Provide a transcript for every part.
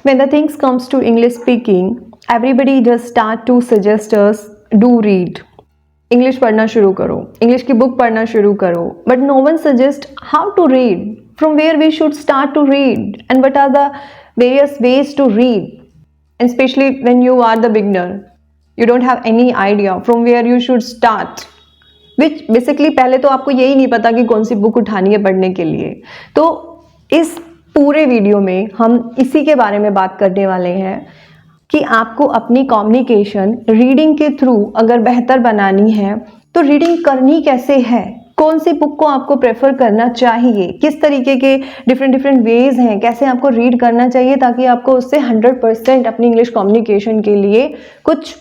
When the things comes to English speaking, everybody just start to suggest us do read. English पढ़ना शुरू करो, English की book पढ़ना शुरू करो, but no one suggest how to read, from where we should start to read and what are the various ways to read. And specially when you are the beginner, you don't have any idea from where you should start, which basically पहले तो आपको यही नहीं पता कि कौन सी book उठानी है पढ़ने के लिए. तो इस पूरे वीडियो में हम इसी के बारे में बात करने वाले हैं कि आपको अपनी कम्युनिकेशन रीडिंग के थ्रू अगर बेहतर बनानी है तो रीडिंग करनी कैसे है, कौन सी बुक को आपको प्रेफर करना चाहिए, किस तरीके के डिफरेंट वेज हैं, कैसे आपको रीड करना चाहिए ताकि आपको उससे 100% अपनी इंग्लिश कम्युनिकेशन के लिए कुछ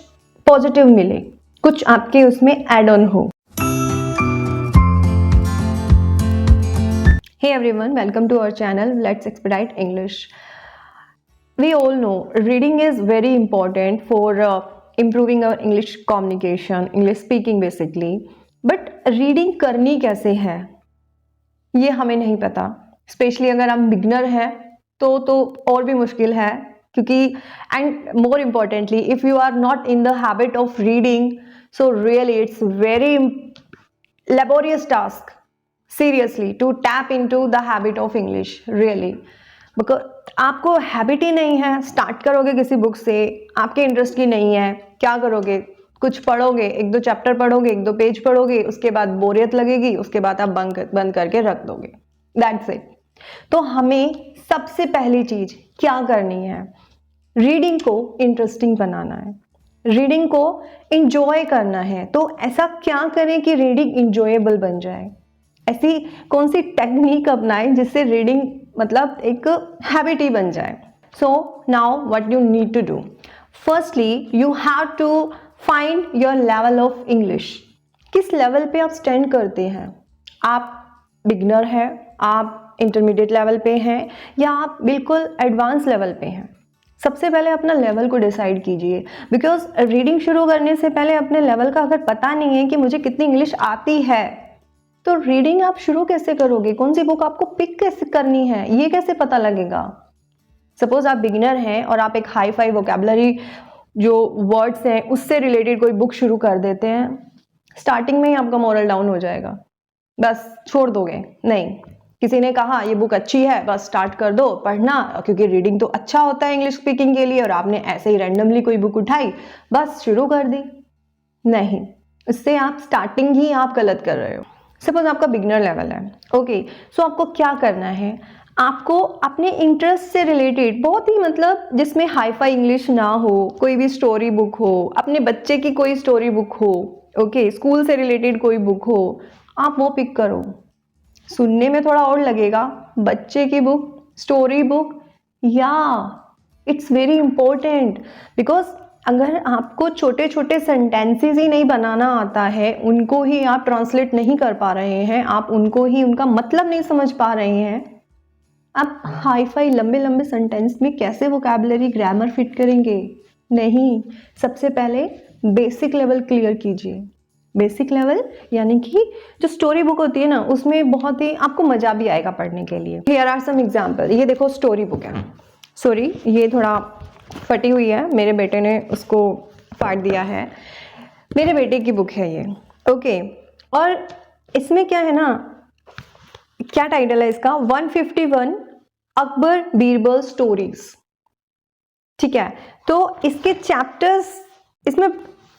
पॉजिटिव मिले, कुछ आपके उसमें एड ऑन हो. Hey everyone, welcome to our channel. Let's expedite English. We all know reading is very important for improving our English communication, English speaking basically. But reading करनी कैसे है ये हमें नहीं पता. Especially अगर हम beginner हैं तो और भी मुश्किल है, क्योंकि and more importantly if you are not in the habit of reading, so really it's very laborious task seriously to tap into the habit of English really, because आपको हैबिट ही नहीं है. स्टार्ट करोगे किसी बुक से, आपके interest की नहीं है, क्या करोगे, कुछ पढ़ोगे, एक दो चैप्टर पढ़ोगे, एक दो पेज पढ़ोगे, उसके बाद बोरियत लगेगी, उसके बाद आप बंद करके रख दोगे, दैट्स इट. तो हमें सबसे पहली चीज क्या करनी है, रीडिंग को इंटरेस्टिंग बनाना है, रीडिंग को इंजॉय करना है. तो ऐसा क्या करें कि रीडिंग इंजॉयबल बन जाए, ऐसी कौन सी टेक्निक अपनाएं जिससे रीडिंग मतलब एक हैबिट ही बन जाए. So now what you need to do, firstly you have to find your level of English. किस लेवल पे आप स्टैंड करते हैं, आप बिगनर हैं, आप इंटरमीडिएट लेवल पे हैं, या आप बिल्कुल एडवांस लेवल पे हैं. सबसे पहले अपना लेवल को डिसाइड कीजिए, बिकॉज रीडिंग शुरू करने से पहले अपने लेवल का अगर पता नहीं है कि मुझे कितनी इंग्लिश आती है, तो रीडिंग आप शुरू कैसे करोगे, कौन सी बुक आपको पिक कैसे करनी है, ये कैसे पता लगेगा. सपोज आप बिगिनर हैं और आप एक हाई फाई वोकैबुलरी जो वर्ड्स हैं उससे रिलेटेड कोई बुक शुरू कर देते हैं, स्टार्टिंग में ही आपका मोरल डाउन हो जाएगा, बस छोड़ दोगे. नहीं, किसी ने कहा ये बुक अच्छी है, बस स्टार्ट कर दो पढ़ना, क्योंकि रीडिंग तो अच्छा होता है इंग्लिश स्पीकिंग के लिए, और आपने ऐसे ही रैंडमली कोई बुक उठाई बस शुरू कर दी. नहीं, इससे आप स्टार्टिंग ही आप गलत कर रहे हो. सपोज आपका बिगनर लेवल है, ओके, सो आपको क्या करना है, आपको अपने इंटरेस्ट से रिलेटेड बहुत ही मतलब जिसमें हाई फाई इंग्लिश ना हो, कोई भी स्टोरी बुक हो, अपने बच्चे की कोई स्टोरी बुक हो, ओके, स्कूल से रिलेटेड कोई बुक हो, आप वो पिक करो. सुनने में थोड़ा और लगेगा, बच्चे की बुक, स्टोरी बुक, या इट्स वेरी इंपॉर्टेंट, बिकॉज अगर आपको छोटे छोटे सेंटेंसेस ही नहीं बनाना आता है, उनको ही आप ट्रांसलेट नहीं कर पा रहे हैं, आप उनको ही उनका मतलब नहीं समझ पा रहे हैं, आप हाई फाई लंबे लंबे सेंटेंस में कैसे वोकैबुलरी ग्रामर फिट करेंगे. नहीं, सबसे पहले बेसिक लेवल क्लियर कीजिए. बेसिक लेवल यानी कि जो स्टोरी बुक होती है ना, उसमें बहुत ही आपको मजा भी आएगा पढ़ने के लिए. Here are some example. ये देखो स्टोरी बुक है, सॉरी ये थोड़ा फटी हुई है, मेरे बेटे ने उसको फाड़ दिया है, मेरे बेटे की बुक है ये, ओके. और इसमें क्या है ना, क्या टाइटल है इसका, 151 अकबर बीरबल स्टोरीज. ठीक है, तो इसके चैप्टर्स, इसमें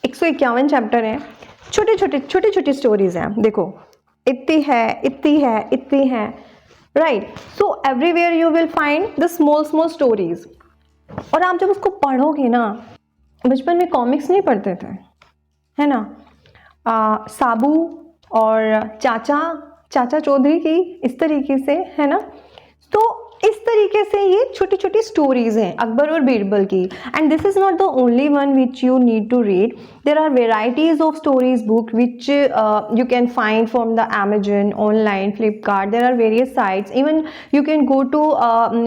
151 चैप्टर हैं, छोटे छोटे स्टोरीज हैं. देखो इतनी है, right. So everywhere you will find the small stories. और आप जब उसको पढ़ोगे ना, बचपन में कॉमिक्स नहीं पढ़ते थे, है ना, साबू और चाचा चौधरी की, इस तरीके से, है ना. तो इस तरीके से ये छोटी छोटी स्टोरीज हैं अकबर और बीरबल की. And this is not the only one which you need to read. There are varieties of stories book which you can find from the Amazon, online, Flipkart. There are various sites, even you can go to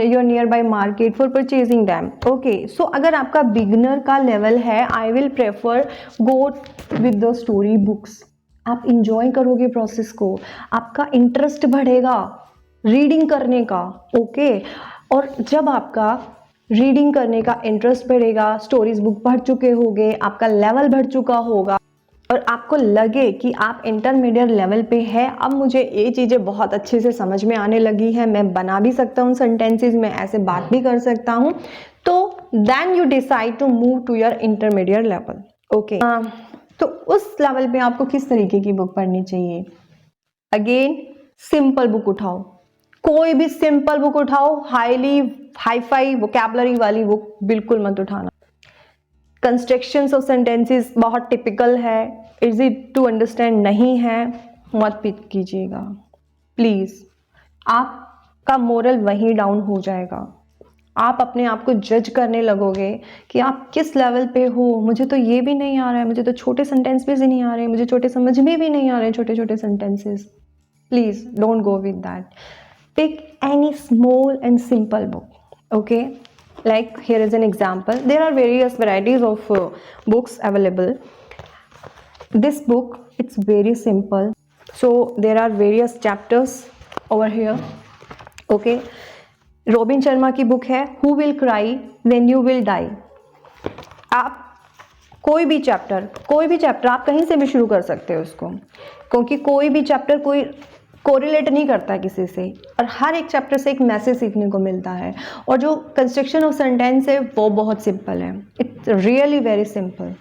your nearby market for purchasing them. Okay, so अगर आपका beginner का level है, I will prefer go with the story books. आप enjoy करोगे process को, आपका interest बढ़ेगा reading करने का, ओके. और जब आपका रीडिंग करने का इंटरेस्ट बढ़ेगा, स्टोरीज बुक पढ़ चुके होगे, आपका लेवल बढ़ चुका होगा और आपको लगे कि आप इंटरमीडिएट लेवल पे है, अब मुझे ये चीज़ें बहुत अच्छे से समझ में आने लगी है, मैं बना भी सकता हूँ सेंटेंसेस, मैं ऐसे बात भी कर सकता हूँ, तो then you decide to move to your intermediate level. Okay, तो उस लेवल पे आपको किस तरीके की बुक पढ़नी चाहिए? अगेन सिंपल बुक उठाओ, कोई भी सिंपल बुक उठाओ, हाई फाई वोकैबुलरी वाली बुक बिल्कुल मत उठाना। कंस्ट्रक्शंस ऑफ सेंटेंसेस बहुत टिपिकल है, इजी टू अंडरस्टैंड नहीं है, मत पिक कीजिएगा प्लीज़, आपका मोरल वहीं डाउन हो जाएगा। आप अपने आप को जज करने लगोगे कि आप किस लेवल पे हो, मुझे तो ये भी नहीं आ रहा है, मुझे तो छोटे सेंटेंसेस ही नहीं आ रहे, मुझे छोटे समझ में भी नहीं आ रहे छोटे छोटे sentences. Please don't go with that, pick any small and simple book. Okay, like here is an example, there are various varieties of books available. This book, it's very simple, so there are various chapters over here. Okay, Robin Sharma की book है who will cry when you will die. आप कोई भी chapter आप कहीं से भी शुरू कर सकते हो उसको, क्योंकि कोई भी चैप्टर कोई कोरिलेट नहीं करता किसी से, और हर एक चैप्टर से एक मैसेज सीखने को मिलता है, और जो कंस्ट्रक्शन ऑफ सेंटेंस है वो बहुत सिंपल है, it's really very simple.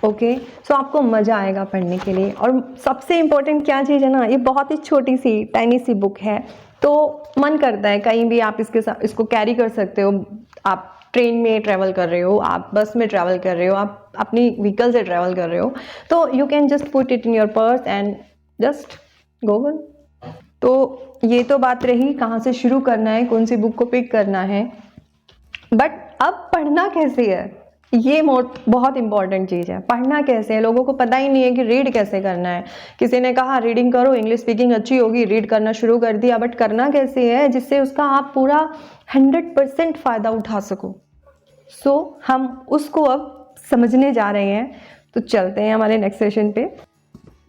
Okay, so आपको मज़ा आएगा पढ़ने के लिए। और सबसे इम्पोर्टेंट क्या चीज़ है ना, ये बहुत ही छोटी सी टाइनी सी बुक है, तो मन करता है कहीं भी आप इसके साथ इसको कैरी कर सकते हो। आप ट्रेन में ट्रैवल कर रहे हो, आप बस में ट्रैवल कर रहे हो, आप अपनी व्हीकल से ट्रैवल कर रहे हो, तो you can just put it in your purse and just go on. तो ये तो बात रही कहाँ से शुरू करना है, कौन सी बुक को पिक करना है, बट अब पढ़ना कैसे है, ये बहुत इंपॉर्टेंट चीज़ है। पढ़ना कैसे है, लोगों को पता ही नहीं है कि रीड कैसे करना है। किसी ने कहा रीडिंग करो, इंग्लिश स्पीकिंग अच्छी होगी, रीड करना शुरू कर दिया, बट करना कैसे है जिससे उसका आप पूरा 100% फ़ायदा उठा सको। सो हम उसको अब समझने जा रहे हैं, तो चलते हैं हमारे नेक्स्ट सेशन पे।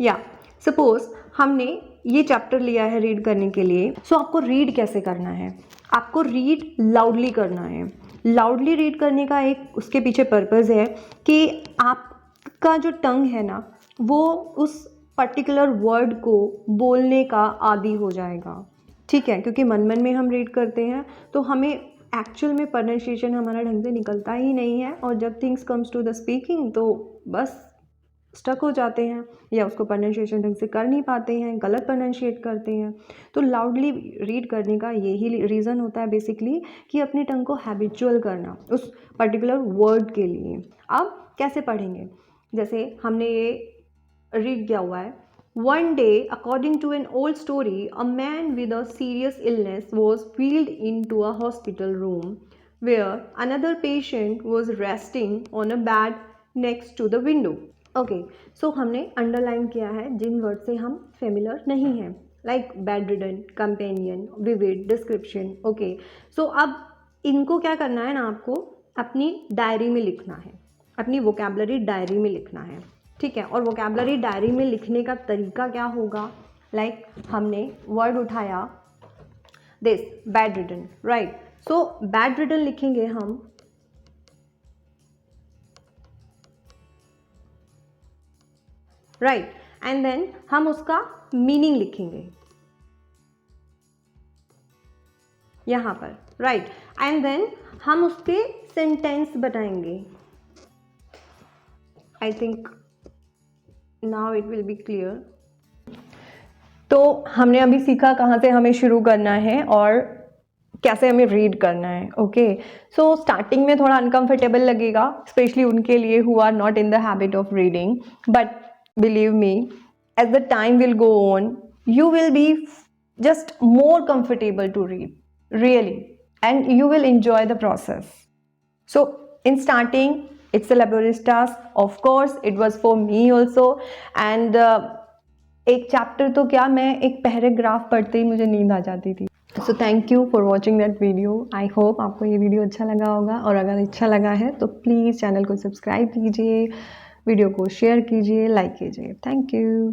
या सपोज हमने ये चैप्टर लिया है रीड करने के लिए, सो आपको रीड कैसे करना है, आपको रीड लाउडली करना है। लाउडली रीड करने का एक उसके पीछे पर्पज़ है कि आपका जो टंग है ना, वो उस पर्टिकुलर वर्ड को बोलने का आदी हो जाएगा, ठीक है, क्योंकि मन मन में हम रीड करते हैं तो हमें एक्चुअल में प्रोनाउंसिएशन हमारा ढंग से निकलता ही नहीं है, और जब things comes to the speaking तो बस स्टक हो जाते हैं, या उसको प्रोनाउंसिएशन ढंग से कर नहीं पाते हैं, गलत प्रोनाउंशिएट करते हैं। तो लाउडली रीड करने का यही रीज़न होता है बेसिकली, कि अपने टंग को हैबिचुअल करना उस पर्टिकुलर वर्ड के लिए। अब कैसे पढ़ेंगे, जैसे हमने ये रीड किया हुआ है, one day according to an old story a man with a serious illness was wheeled in to a hospital room where another patient was resting on a bed next to the window. Okay, so हमने underline किया है जिन word से हम familiar नहीं हैं, like bedridden, companion, vivid, description. Okay, so अब इनको क्या करना है ना, आपको अपनी डायरी में लिखना है, अपनी वोकैबुलरी डायरी में लिखना है, ठीक है। और वोकैबुलरी डायरी में लिखने का तरीका क्या होगा, लाइक हमने वर्ड उठाया this bed ridden, right, so bed ridden लिखेंगे हम, राइट, एंड देन हम उसका मीनिंग लिखेंगे यहाँ पर, राइट, एंड देन हम उसके सेंटेंस बनाएंगे। I think now it will be clear. तो हमने अभी सीखा कहाँ से हमें शुरू करना है और कैसे हमें रीड करना है। ओके, सो स्टार्टिंग में थोड़ा अनकंफर्टेबल लगेगा, स्पेशली उनके लिए who are not in the habit of reading, but believe me, as the time will go on, you will be just more comfortable to read, really, and you will enjoy the process. So in starting, it's a laborious task, of course it was for me also, and एक chapter तो क्या, मैं एक paragraph पढ़ते ही मुझे नींद आ जाती थी। So thank you for watching that video. I hope आपको ये वीडियो अच्छा लगा होगा, और अगर अच्छा लगा है तो प्लीज़ चैनल को सब्सक्राइब कीजिए, वीडियो को शेयर कीजिए, लाइक कीजिए। Thank you.